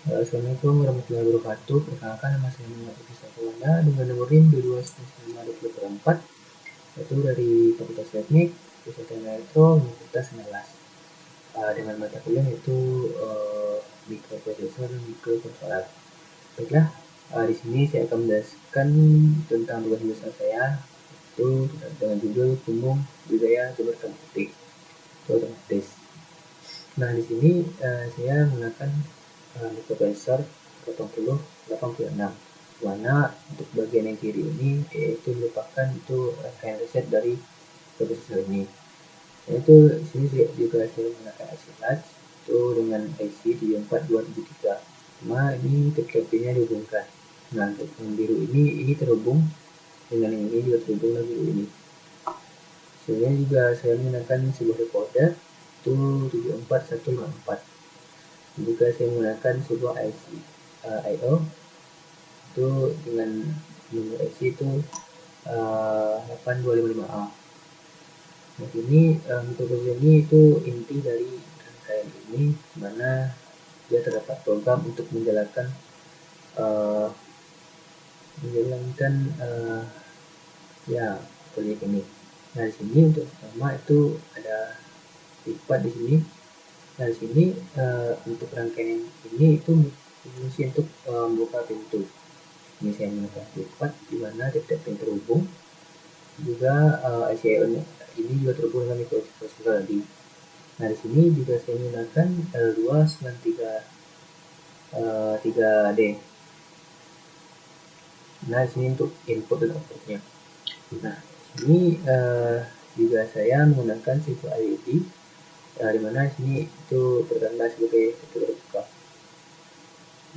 Assalamualaikum warahmatullahi wabarakatuh. Perkenalkan, nama saya Muhammad Rizky Safuwanda dengan nomor NIM 22952024, yaitu dari Fakultas Teknik, Kesehatan Elektro, Universitas 19. Dengan mata kuliah yaitu mikroprosesor dan mikrokontroller. Baiklah, di sini saya akan menjelaskan tentang tugas besar saya, yaitu dengan judul Umum Budaya Berkomunikasi Otomatis. Nah, di sini saya menggunakan mikroprosesor 8086, mana untuk bagian yang kiri ini yaitu merupakan itu rangkaian reset dari prosesor ini. Yaitu di sini juga saya menggunakan IC flash itu dengan IC 74273. Cuma ini TTP-nya dihubungkan. Nah, untuk yang biru ini terhubung dengan yang ini juga terhubung dengan biru ini. Sebenarnya juga saya menggunakan sebuah decoder itu 74154. Juga saya menggunakan sebuah IC I/O itu dengan nomor IC itu 8255A. Nah, ini mikroprosesor ini itu inti dari rangkaian ini, mana dia terdapat program untuk menjalankan proyek ini. Nah, di sini untuk pertama itu ada lipat di sini. Nah, di sini untuk rangkaian ini itu fungsi untuk membuka pintu. Ini saya menggunakan lipat di mana tiap pintu terhubung. Juga ICIO ini juga terhubung dengan mikroprosesor tadi. Nah, di sini juga saya menggunakan L293D. Nah, di sini untuk input dan outputnya. Nah, ini juga saya menggunakan sebuah LED, di mana di sini itu bertanda sebagai terbuka.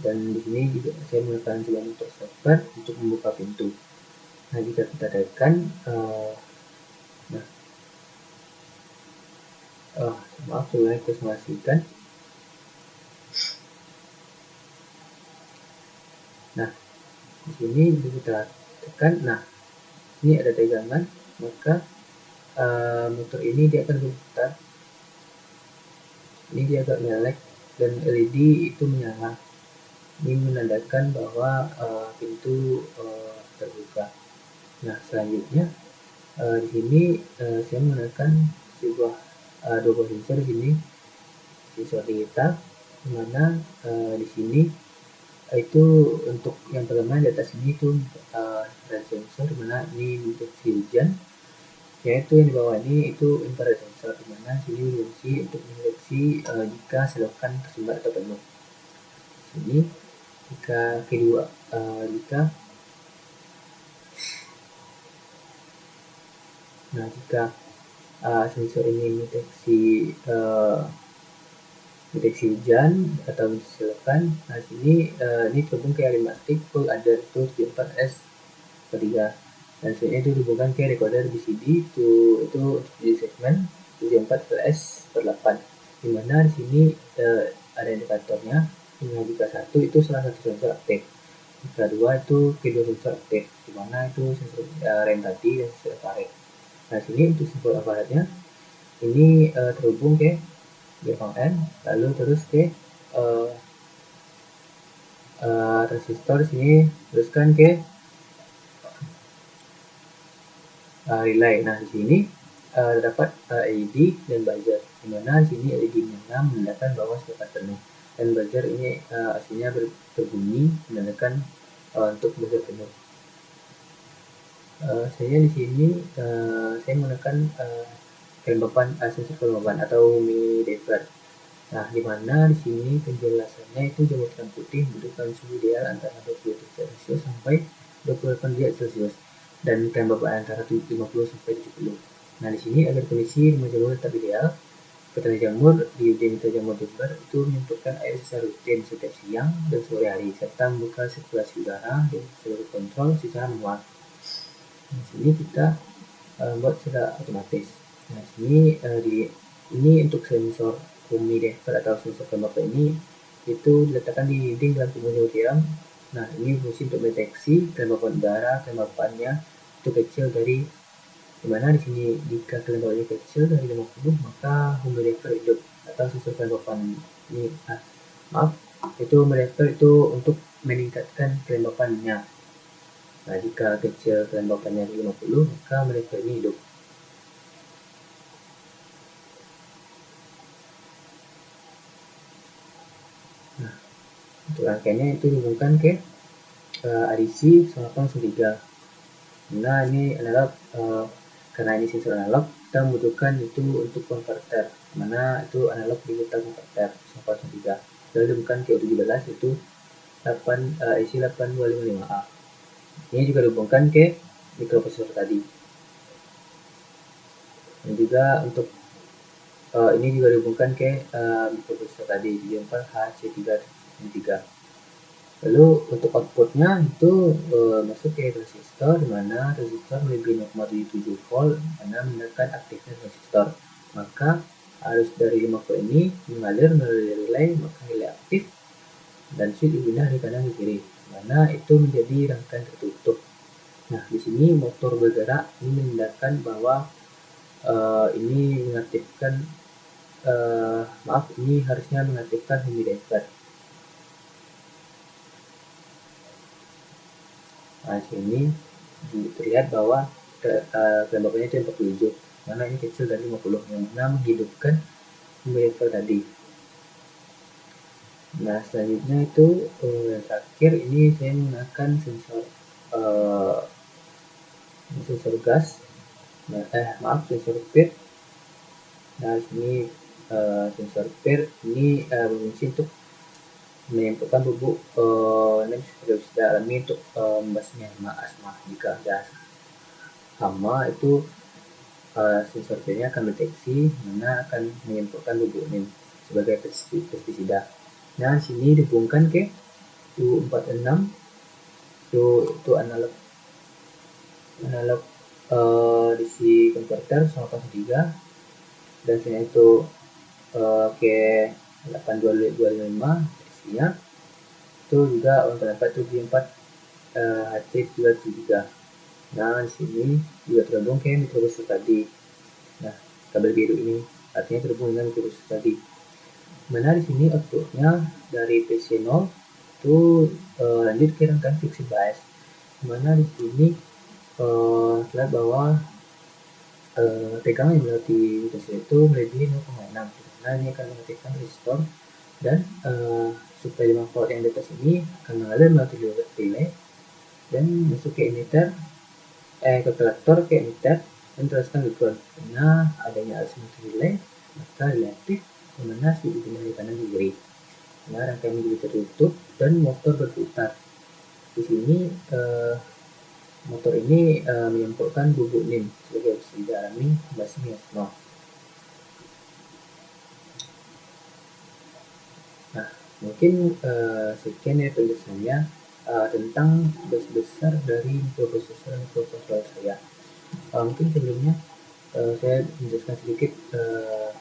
Dan di sini juga saya menggunakan sebuah motor stopper untuk membuka pintu. Nah, jika kita tekan, maaf, saya presentasikan. Nah, di sini kita tekan. Nah, ini ada tegangan, maka motor ini dia akan berputar. Ini dia agak melek dan LED itu menyala. Ini menandakan bahwa pintu terbuka. Nah, selanjutnya di sini saya menggunakan sebuah dua buah sensor di sini, sensor digital, di mana di sini itu untuk yang pertama di atas ini itu ada sensor di mana ini deteksi hujan, yaitu yang di bawah ini itu infrared sensor, di mana sini berfungsi untuk mendeteksi jika selokan tersumbat atau penuh. Ini jika kedua jika sensor ini mendeteksi hujan atau selokan, nah sini ini terhubung ke Arimatic full adder to 74S3, dan selanjutnya itu dihubungkan ke recorder BCD itu di segmen 74S8, di mana di sini ada indikatornya. Jika satu itu salah satu sensor aktif, jika dua itu kedua sensor aktif, di mana itu sensor rem tadi dan sensor infrared. Nah, sini untuk sensor infrarednya ini terhubung ke GPN, lalu terus ke resistor sini, teruskan ke relay. Nah, di sini terdapat LED dan buzzer, di mana di sini LED menyala menandakan bahwa selokan penuh, dan buzzer ini aslinya berbunyi menandakan untuk buzzer penuh. Saya di sini saya menggunakan kelembapan sensor kelembapan atau humidiffer. Nah, di mana di sini penjelasannya itu jamur hitam putih membutuhkan suhu ideal antara 20 derajat Celcius sampai 28 derajat Celcius, dan kelembapan antara 50 sampai 70. Nah, di sini agar kondisi rumah jamur tetap ideal, petani jamur di Unit Jamur Jember itu menyemprotkan air secara rutin setiap siang dan sore hari, serta membuka sirkulasi udara dan seluruh kontrol secara manual. Di sini kita buat secara otomatis. Nah, sini ini untuk sensor humidiffer atau sensor kelembapan ini itu diletakkan di dinding dalam pengunjung tiram. Nah, ini fungsi untuk mendeteksi kelembapan udara. Kelembapannya itu kecil dari dimana di sini jika kelembapannya kecil dari 50, maka humidiffer hidup atau sensor kelembapan ini Itu monitor itu untuk meningkatkan kelembapannya. Nah, jika kecil kelembapannya 50, maka monitor ini hidup. Nah, untuk rangkaiannya itu dihubungkan ke ADC 9803. Nah, ini analog, karena ini sensor analog, kita membutuhkan itu untuk konverter, mana itu analog digital konverter 9803. Lalu dihubungkan ke U17 itu 8 IC 8255A. Ini juga dihubungkan ke mikroprosesor tadi. Dan juga untuk ini juga dihubungkan ke mikroprosesor tadi 74HC3. Lalu untuk outputnya itu masuk ke resistor, di mana resistor melebihi 0,77 volt karena menekan aktifnya resistor. Maka arus dari 5 volt ini mengalir melalui relay, maka relay aktif dan switch dipindah dari kanan ke kiri, mana itu menjadi rangkaian tertutup. Nah, di sini motor bergerak ini menandakan bahwa ini mengaktifkan ini harusnya mengaktifkan humidifier. Nah, sini terlihat bahwa kelembapannya itu 47, mana ini kecil dari 50, yang mana menghidupkan humidifier tadi. Nah, selanjutnya itu yang terakhir ini saya menggunakan sensor gas, sensor PIR. Nah, sini sensor PIR ini berfungsi untuk menyimpulkan bubuk dioksida alami untuk membasmi hama asma. Jika ada hama itu sensor PIR-nya akan mendeteksi, mana akan menyimpulkan bubuk NIM sebagai pestisida. Nah, sini dihubungkan ke U46 itu analog DC converter 103, dan sini itu ke 8255 isinya itu juga untuk dapat 74 HC3. Nah, di sini juga terhubung ke mikroprosesor tadi. Nah, kabel biru ini artinya terhubung dengan mikroprosesor tadi. Mana di sini outputnya dari PC0 itu lanjut ke rangkaian fixed bias. Mana di sini terlihat bahwa tegangan yang melewati resistor itu melebihi 0,6. Nah, ini akan mengaktifkan resistor dan suplai 5 volt yang di atas ini akan mengalir melalui relay dan masuk ke emitter, ke kolektor, ke emitter, dan teruskan ke ground. Karena adanya arus masuk relay, maka relay aktif, dimana switch dipindah dari kanan ke kiri. Nah, rangkaian menjadi tertutup dan motor berputar. Di sini motor ini menyimpulkan bubuk NIM sebagai oksida alami basmi asma. Nah, mungkin sekian ya penjelasannya tentang tugas besar dari mikroprosesor dan mikrokontroler saya. Mungkin sebelumnya saya menjelaskan sedikit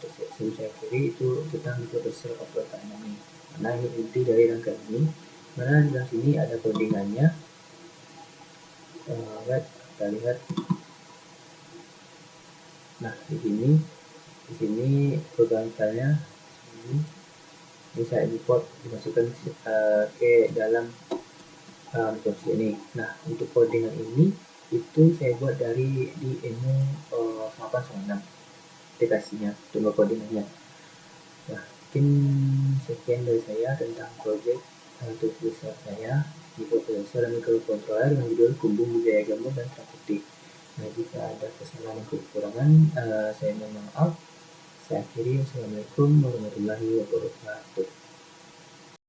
sebelum saya akhiri itu tentang mikroprosesor operator ini. Karena ini inti dari rangkaian ini. Mana di dalam sini ada codingannya. Kita lihat. Nah, di sini program filenya ini bisa import dimasukkan ke dalam mikroprosesor ini. Nah, untuk codingan ini itu saya buat dari di emu 896 aplikasinya untuk codingannya. Nah, mungkin sekian dari saya tentang project tugas besar saya mikroprosesor dan mikrokontroler yang judul Kumbung Budaya Gambar dan Praketik. Nah, jika ada kesalahan dan kekurangan saya mohon maaf. Saya akhiri. Wassalamualaikum warahmatullahi wabarakatuh.